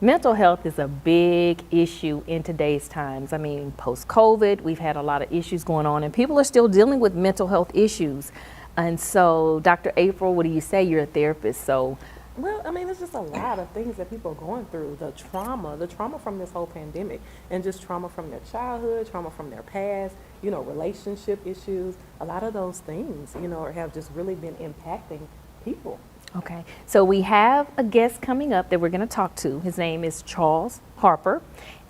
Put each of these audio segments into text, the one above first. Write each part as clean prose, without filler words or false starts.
Mental health is a big issue in today's times. I mean, post-COVID, we've had a lot of issues going on, and people are still dealing with mental health issues. And so, Dr. April, what do you say? You're a therapist, so. Well, I mean, it's just a lot of things that people are going through. The trauma from this whole pandemic, and just trauma from their childhood, trauma from their past, relationship issues. A lot of those things, have just really been impacting people. Okay, so we have a guest coming up that we're going to talk to. His name is Charles Harper,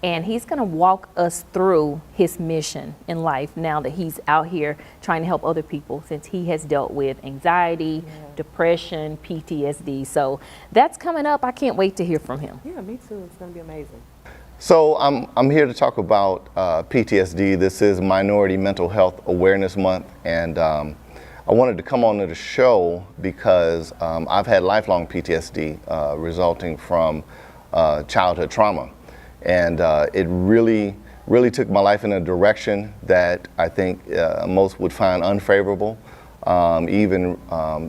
and he's going to walk us through his mission in life now that he's out here trying to help other people, since he has dealt with anxiety, depression, PTSD. So that's coming up. I can't wait to hear from him. Yeah, me too. It's going to be amazing. So I'm here to talk about PTSD. This is Minority Mental Health Awareness Month, and I wanted to come on to the show because I've had lifelong PTSD resulting from childhood trauma. And it really took my life in a direction that I think most would find unfavorable, even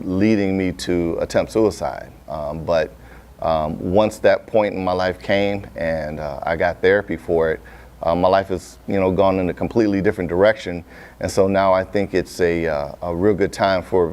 leading me to attempt suicide. But once that point in my life came and I got therapy for it, my life has gone in a completely different direction. And so now I think it's a real good time for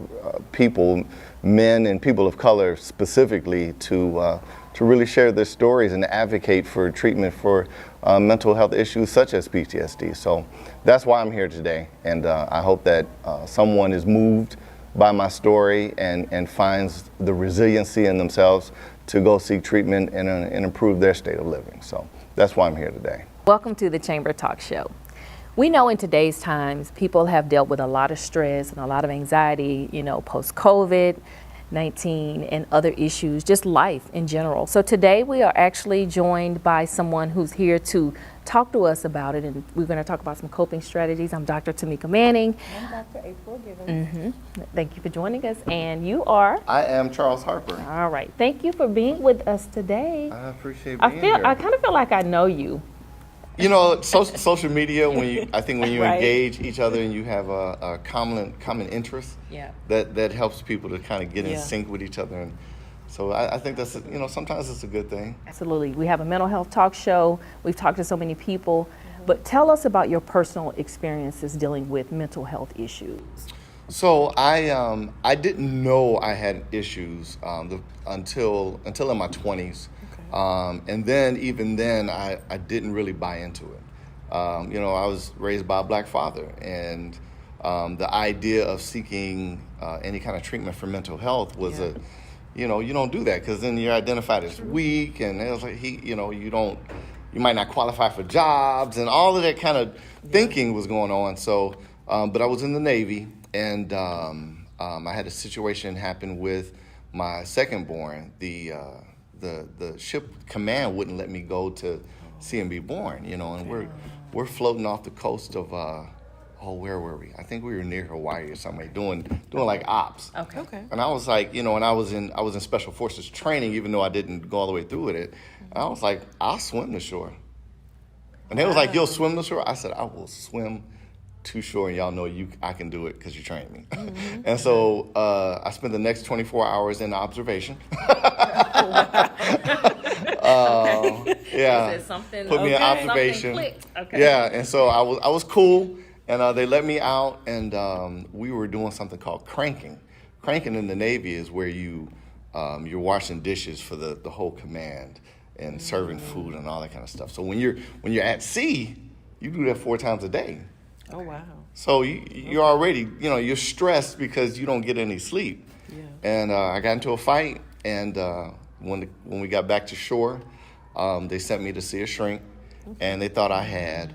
people, men and people of color specifically, to really share their stories and advocate for treatment for mental health issues such as PTSD. So that's why I'm here today. And I hope that someone is moved by my story and finds the resiliency in themselves to go seek treatment and improve their state of living. So that's why I'm here today. Welcome to the Chamber Talk Show. We know in today's times, people have dealt with a lot of stress and a lot of anxiety, post-COVID-19 and other issues, just life in general. So today we are actually joined by someone who's here to talk to us about it, and we're going to talk about some coping strategies. I'm Dr. Tamika Manning. I'm Dr. April Givens. Thank you for joining us, and you are? I am Charles Harper. All right. Thank you for being with us today. I appreciate being here. I kind of feel like I know you. Social media, when you Right. engage each other and you have a common interest, that helps people to kind of get in sync with each other. And so I think that's, sometimes it's a good thing. Absolutely. We have a mental health talk show. We've talked to so many people, but tell us about your personal experiences dealing with mental health issues. So I didn't know I had issues until in my 20s. And then even then, I didn't really buy into it. I was raised by a black father, and the idea of seeking any kind of treatment for mental health was you don't do that because then you're identified as weak, and it was like you might not qualify for jobs, and all of that kind of thinking was going on. So, but I was in the Navy, and I had a situation happen with my second born. The ship command wouldn't let me go to see him be born, and we're floating off the coast of where were we? I think we were near Hawaii or something, doing like ops. Okay. And I was like, and I was in special forces training, even though I didn't go all the way through with it. And I was like, I'll swim the shore. And they was like, you'll swim the shore? I said, I will swim to shore, and y'all know I can do it because you trained me. And so I spent the next 24 hours in observation. Put me in observation. Okay. Yeah, and so I was cool, and they let me out, and we were doing something called cranking. Cranking in the Navy is where you're washing dishes for the whole command and serving food and all that kind of stuff. So when you're at sea, you do that 4 times a day. Oh, wow. So you're already, you're stressed because you don't get any sleep. Yeah. And I got into a fight, and when we got back to shore, they sent me to see a shrink, and they thought I had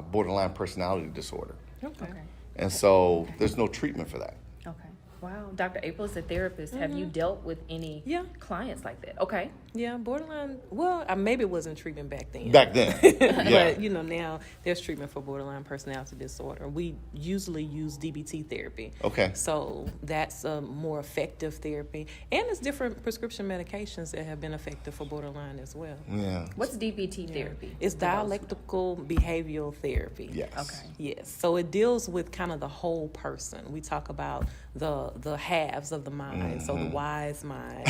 borderline personality disorder. Okay. And so there's no treatment for that. Okay. Wow. Dr. April is a therapist. Have you dealt with any clients like that? Okay. Yeah, borderline. Well, maybe it wasn't treatment back then. Back then, yeah. But now there's treatment for borderline personality disorder. We usually use Dbt Therapy. Okay. So that's a more effective therapy, and there's different prescription medications that have been effective for borderline as well. Yeah. What's DBT therapy? It's dialectical behavioral therapy. Yes. Okay. Yes. So it deals with kind of the whole person. We talk about the the halves of the mind. So the wise mind.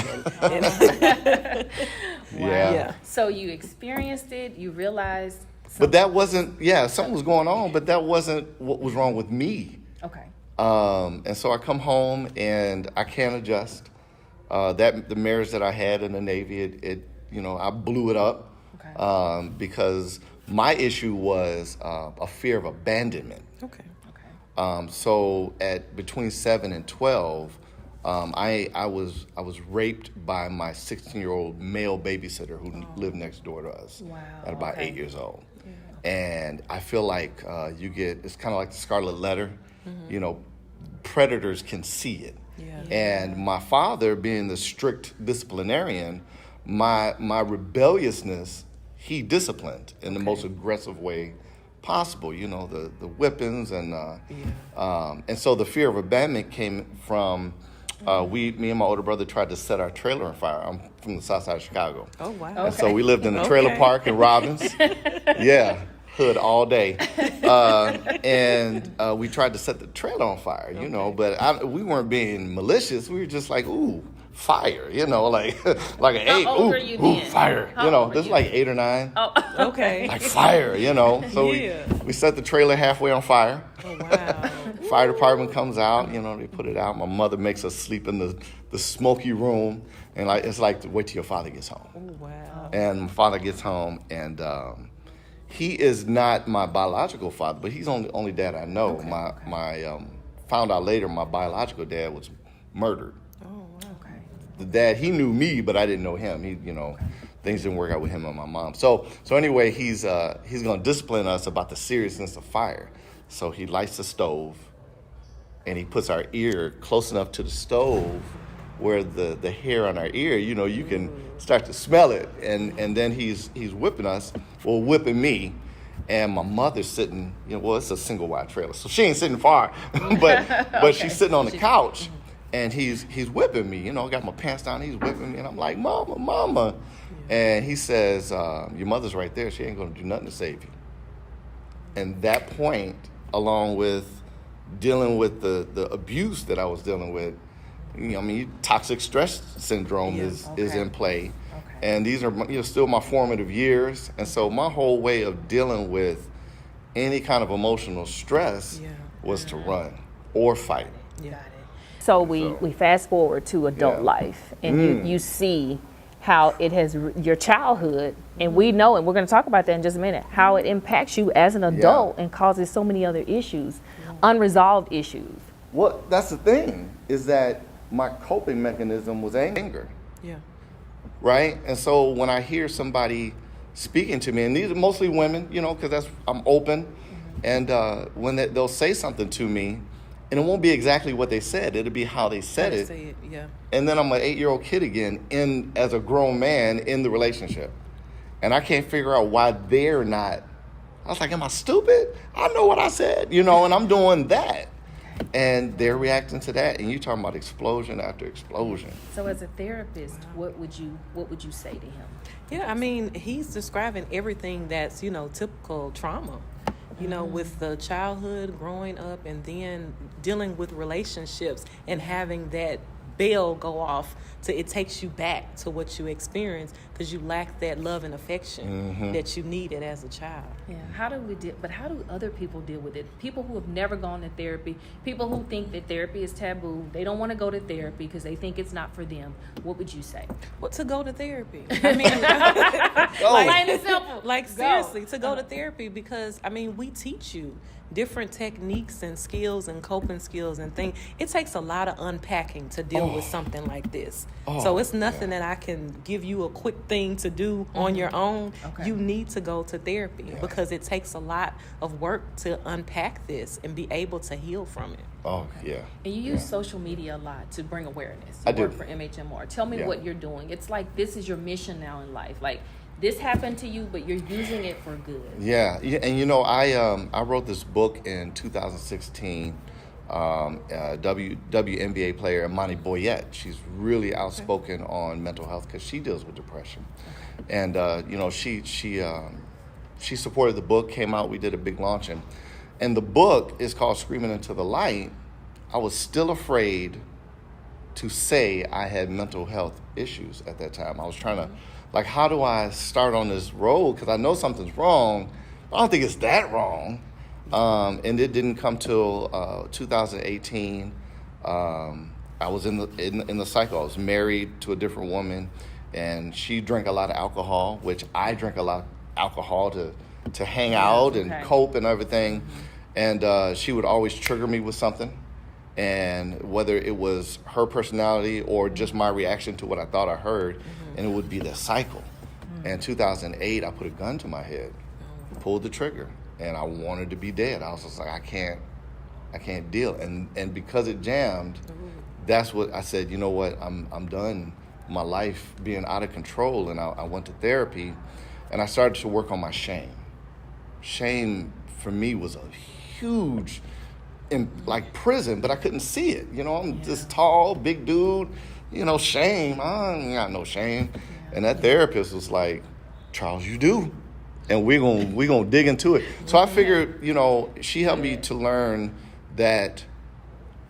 Yeah. So you experienced it, you realized But that wasn't, something was going on, but that wasn't what was wrong with me. okay. And so I come home and I can't adjust. The marriage that I had in the Navy, I blew it up. Okay. Because my issue was a fear of abandonment. Okay. So at between 7 and 12, I was raped by my 16-year-old male babysitter who lived next door to us at about 8 years old. Yeah. And I feel like it's kind of like the scarlet letter. Predators can see it. Yeah. And my father, being the strict disciplinarian, my rebelliousness, he disciplined in the most aggressive way possible. The whippings and so the fear of abandonment came from me and my older brother tried to set our trailer on fire. I'm from the south side of Chicago. Oh, wow. Okay. And so we lived in a trailer park in Robbins. Hood all day. And we tried to set the trailer on fire, but we weren't being malicious. We were just like, ooh, fire, like like an 8. How old were you then? Fire. This is like 8 or 9. Oh, Okay. Like fire, So we set the trailer halfway on fire. Oh, wow. Fire department comes out, they put it out. My mother makes us sleep in the smoky room, and it's like wait till your father gets home. Oh, wow. And my father gets home, and he is not my biological father, but he's the only dad I know. Found out later my biological dad was murdered. Oh, wow. Okay. The dad, he knew me, but I didn't know him. Things didn't work out with him and my mom. So anyway, he's going to discipline us about the seriousness of fire. So he lights the stove, and he puts our ear close enough to the stove where the hair on our ear, you can start to smell it. And then he's whipping us, whipping me. And my mother's sitting, it's a single wide trailer, so she ain't sitting far, but she's sitting on the couch, and he's whipping me. Got my pants down, he's whipping me, and I'm like, mama. And he says, your mother's right there. She ain't gonna do nothing to save you. And that point, along with dealing with the abuse that I was dealing with, toxic stress syndrome is in play. And these are still my formative years. And so my whole way of dealing with any kind of emotional stress was to run or fight. Yeah. So we fast forward to adult life, and you see how it has your childhood, and we know, and we're going to talk about that in just a minute, how it impacts you as an adult and causes so many other issues, unresolved issues. Well, that's the thing, is that my coping mechanism was anger. Yeah. Right? And so when I hear somebody speaking to me, and these are mostly women, because I'm open, and when they'll say something to me, and it won't be exactly what they said, it'll be how they said it. Yeah. And then I'm an 8-year-old kid again, as a grown man in the relationship. And I can't figure out why they're not. I was like, am I stupid? I know what I said, and I'm doing that. And they're reacting to that, and you're talking about explosion after explosion. So as a therapist, what would you say to him? Yeah, he's describing everything that's, typical trauma, with the childhood, growing up, and then dealing with relationships and having that bell go off it takes you back to what you experienced because you lack that love and affection that you needed as a child. Yeah. How do other people deal with it? People who have never gone to therapy, people who think that therapy is taboo, they don't want to go to therapy because they think it's not for them. What would you say? Well, to go to therapy. Plain and simple. Seriously, to go to therapy because, we teach you different techniques and skills and coping skills and things. It takes a lot of unpacking to deal with something like this. So it's nothing that I can give you a quick thing to do on your own. Okay. You need to go to therapy because it takes a lot of work to unpack this and be able to heal from it. Oh, yeah. And you use social media a lot to bring awareness. I do. Work for MHMR. Tell me what you're doing. It's like this is your mission now in life. Like, this happened to you, but you're using it for good. Yeah, and I wrote this book in 2016. WNBA player Imani Boyette, she's really outspoken on mental health because she deals with depression, and she supported the book. Came out, we did a big launching, and the book is called Screaming Into the Light. I was still afraid to say I had mental health issues at that time. I was trying to, like, how do I start on this road? Because I know something's wrong, but I don't think it's that wrong. And it didn't come till 2018. I was in the cycle. I was married to a different woman, and she drank a lot of alcohol, which I drank a lot of alcohol to hang out and cope and everything. And she would always trigger me with something. And whether it was her personality or just my reaction to what I thought I heard, and it would be the cycle. And in 2008, I put a gun to my head, pulled the trigger, and I wanted to be dead. I was just like, I can't deal. And because it jammed, that's what I said, you know what, I'm done. My life being out of control, and I went to therapy, and I started to work on my shame. Shame for me was a huge, like prison, but I couldn't see it. You know, I'm this tall, big dude. You know, shame. I ain't got no shame. And that therapist was like, Charles, you do, and we're gonna dig into it. So I figured, you know, she helped me to learn that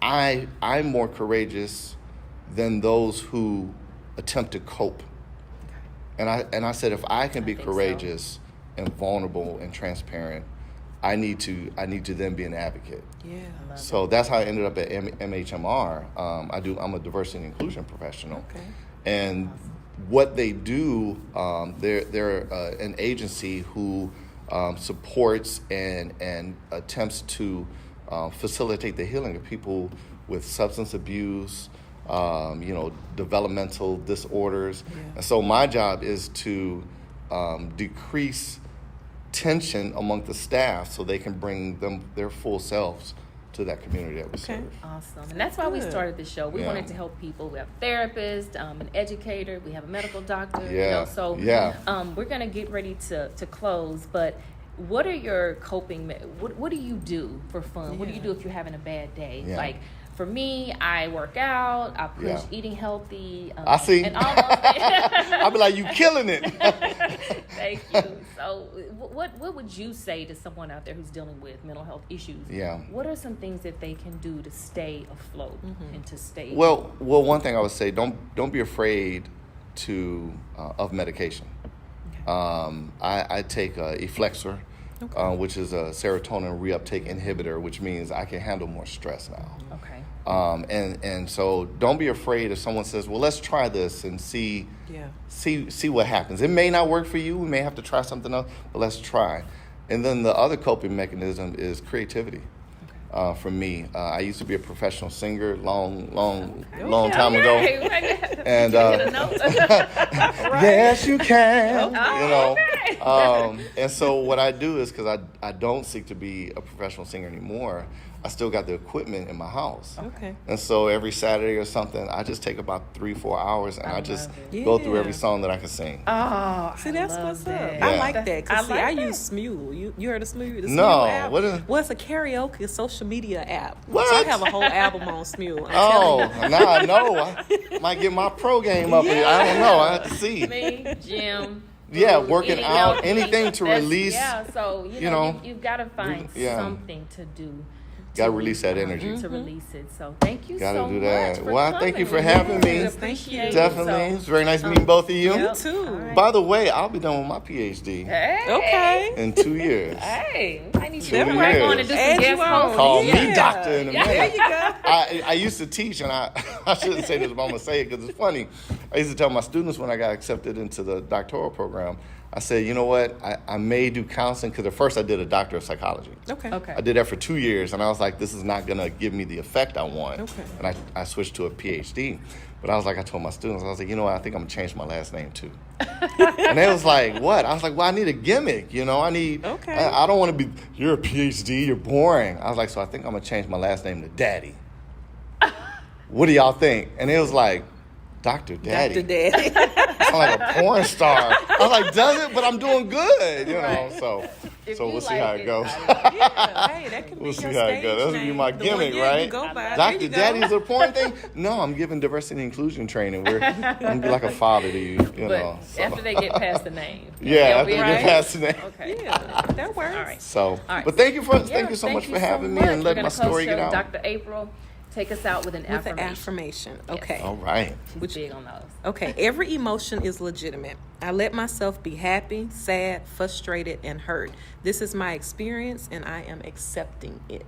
I'm more courageous than those who attempt to cope. And I said, if I can be courageous and vulnerable and transparent, I need to then be an advocate. Yeah. So that's how I ended up at MHMR. I'm a diversity and inclusion professional. Okay. And what they do, they're an agency who supports and attempts to facilitate the healing of people with substance abuse, developmental disorders. Yeah. And so my job is to decrease tension among the staff so they can bring their full selves to that community that we serve. Awesome. And that's why we started the show. We wanted to help people. We have a therapist, an educator, we have a medical doctor. We're going to get ready to close, but what are your coping, what do you do for fun? What do you do if you're having a bad day? Like, for me, I work out, I push eating healthy. I see. And all those things. I'll be like, you killing it. Thank you. So what would you say to someone out there who's dealing with mental health issues? Yeah. What are some things that they can do to stay afloat and to stay? Well, one thing I would say, don't be afraid of medication. Okay. I take Eflexor. Okay. Which is a serotonin reuptake inhibitor, which means I can handle more stress now. Okay. And so don't be afraid if someone says, well, let's try this and see what happens. It may not work for you. We may have to try something else, but let's try. And then the other coping mechanism is creativity. For me, I used to be a professional singer long time ago. And yes, you can. And so what I do is, because I don't seek to be a professional singer anymore, I still got the equipment in my house. Okay. And so every Saturday or something, I just take about 3-4 hours and I just go through every song that I can sing. Oh, see, that's what's up. Yeah. I like that. Cause I use Smule. You heard of Smule? The Smule no. app? Well, it's a karaoke social media app. What? So I have a whole album on Smule. Now I know. I might get my pro game up. Yeah. I don't know. I have to see. Me, Jim. Yeah, working out, anything to release. Yeah, so you've got to find something to do. Got to release that energy. To release it. So thank you Gotta so do that. much. Well, thank you for having me. Appreciate it. Definitely. It's very nice meeting both of you. You too. Right. By the way, I'll be done with my PhD. Hey. Okay. In 2 years. Hey, I need 2 you to work on and do some guest hosting. Call me doctor in a minute. There you go. I used to teach, and I shouldn't say this, but I'm going to say it because it's funny. I used to tell my students when I got accepted into the doctoral program, I said, you know what, I may do counseling, because at first I did a doctor of psychology. Okay. I did that for 2 years, and I was like, this is not going to give me the effect I want. Okay. And I switched to a PhD. But I told my students, I was like, you know what, I think I'm going to change my last name too. And they was like, what? I was like, well, I need a gimmick, I don't want to be, you're a PhD, you're boring. I was like, so I think I'm going to change my last name to Daddy. What do y'all think? And it was like, Dr. Daddy. Dr. Daddy. I'm like a porn star. I was like, does it? But I'm doing good, So we'll see how it goes. Hey, that can be we'll see how it goes. That's gonna be my gimmick, right? Dr. Daddy's a porn thing? No, I'm giving diversity and inclusion training. I'm gonna be like a father to you, But after they get past the name. Yeah, after they get past the name. Okay. Yeah, that works. All right. But thank you so much for having me and letting my story get out. Dr. April Take us out with an With affirmation. the affirmation. Okay. All right. She's big on those. Okay, every emotion is legitimate. I let myself be happy, sad, frustrated, and hurt. This is my experience, and I am accepting it.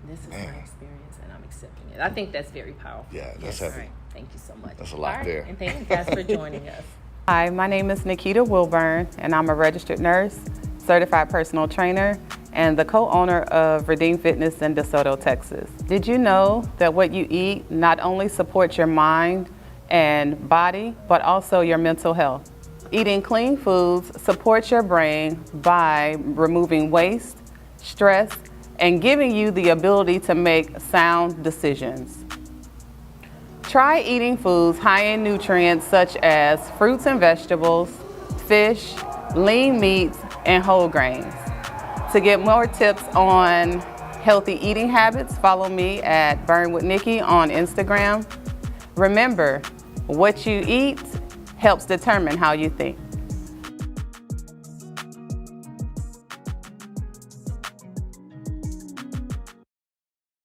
This is my experience, and I'm accepting it. I think that's very powerful. Yeah, that's All heavy. right. Thank you so much. That's a lot All right, there. And thank you guys for joining us. Hi, my name is Nikita Wilburn, and I'm a registered nurse, certified personal trainer, and the co-owner of Redeem Fitness in DeSoto, Texas. Did you know that what you eat not only supports your mind and body, but also your mental health? Eating clean foods supports your brain by removing waste, stress, and giving you the ability to make sound decisions. Try eating foods high in nutrients such as fruits and vegetables, fish, lean meats, and whole grains. To get more tips on healthy eating habits, follow me at Burn with Nikki on Instagram. Remember, what you eat helps determine how you think.